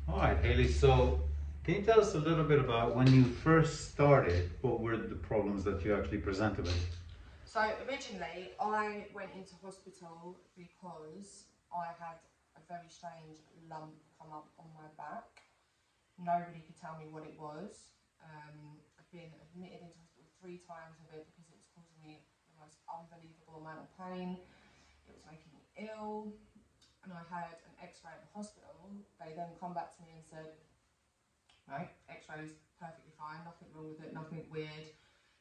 All right, Hayley, so can you tell us a little bit about when you first started, what were the problems that you actually presented with? So originally I went into hospital because I had a very strange lump come up on my back. Nobody could tell me what it was. I've been admitted into hospital 3 times with it because it was causing me the most unbelievable amount of pain. It was making me ill, and I had an x-ray at the hospital. They then come back to me and said, no, x-ray's perfectly fine, nothing wrong with it, nothing weird.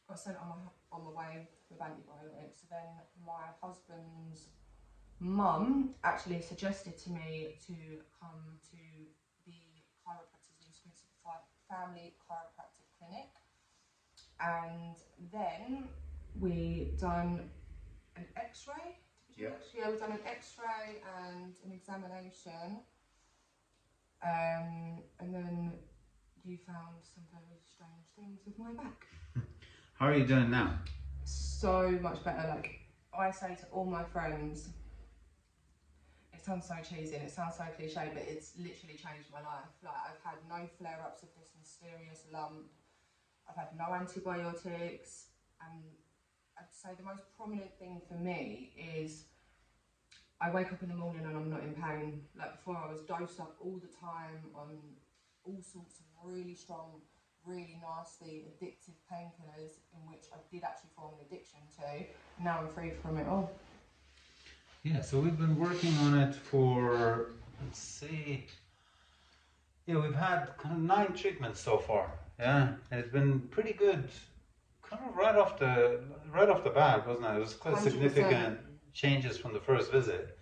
Got sent on my way with antibiotics. So then my husband's mum actually suggested to me to come to the chiropractor's new family chiropractic clinic, and then we done an x-ray. Yeah. Yeah, we've done an x-ray and an examination, and then you found some very strange things with my back. How are you doing now? So much better. Like, I say to all my friends, it sounds so cheesy and it sounds so cliche, but it's literally changed my life. Like, I've had no flare-ups of this mysterious lump. I've had no antibiotics, and I'd say the most prominent thing for me is I wake up in the morning and I'm not in pain. Like, before, I was dosed up all the time on all sorts of really strong, really nasty, addictive painkillers, in which I did actually form an addiction to. Now I'm free from it all. Yeah, so we've been working on it for, let's see, yeah, we've had kind of 9 treatments so far. Yeah, and it's been pretty good, kind of right off the bat, wasn't it? It was quite 100%. significant changes from the first visit.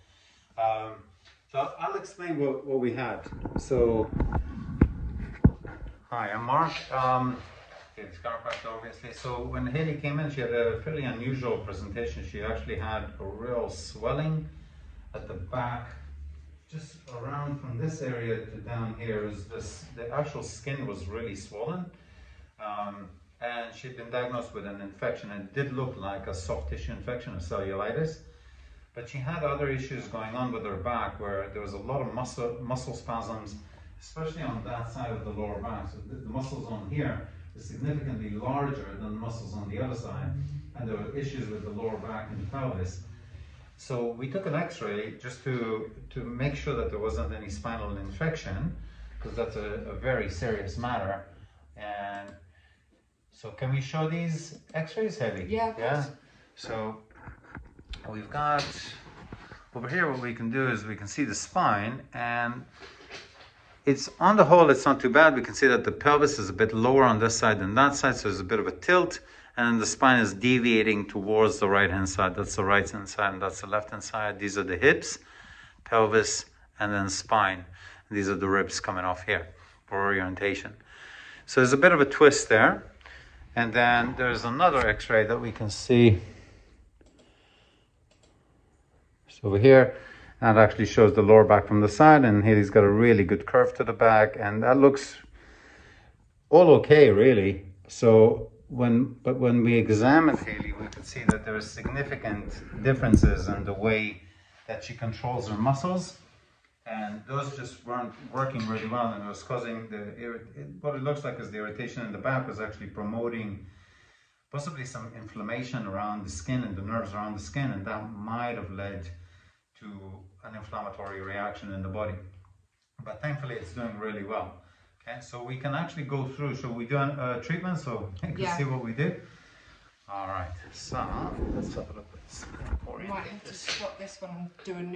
So I'll explain what we had. So, hi, I'm Mark. It's chiropractor, obviously. So when Hayley came in, she had a fairly unusual presentation. She actually had a real swelling at the back, just around from this area to down here. The actual skin was really swollen, and she'd been diagnosed with an infection. It did look like a soft tissue infection, a cellulitis, but she had other issues going on with her back where there was a lot of muscle spasms, especially on that side of the lower back. So the muscles on here is significantly larger than the muscles on the other side, and there were issues with the lower back and the pelvis. So we took an x-ray just to make sure that there wasn't any spinal infection, because that's a very serious matter. And so can we show these x-rays, Hayley? Yeah, of course. So we've got over here, what we can do is we can see the spine, and it's on the whole, it's not too bad. We can see that the pelvis is a bit lower on this side than that side, so there's a bit of a tilt, and the spine is deviating towards the right hand side. That's the right hand side and that's the left hand side. These are the hips, pelvis, and then spine. And these are the ribs coming off here for orientation. So there's a bit of a twist there. And then there's another x-ray that we can see. So over here, that actually shows the lower back from the side, and Hayley's got a really good curve to the back, and that looks all okay, really. So when we examined Hayley, we could see that there are significant differences in the way that she controls her muscles, and those just weren't working really well, and it was causing what it looks like is the irritation in the back was actually promoting possibly some inflammation around the skin and the nerves around the skin, and that might have led to an inflammatory reaction in the body. But thankfully it's doing really well. Okay, so we can actually go through. Shall we do a treatment so you can see what we do? All right, so let's have a look at this. Might have to stop this one and do a new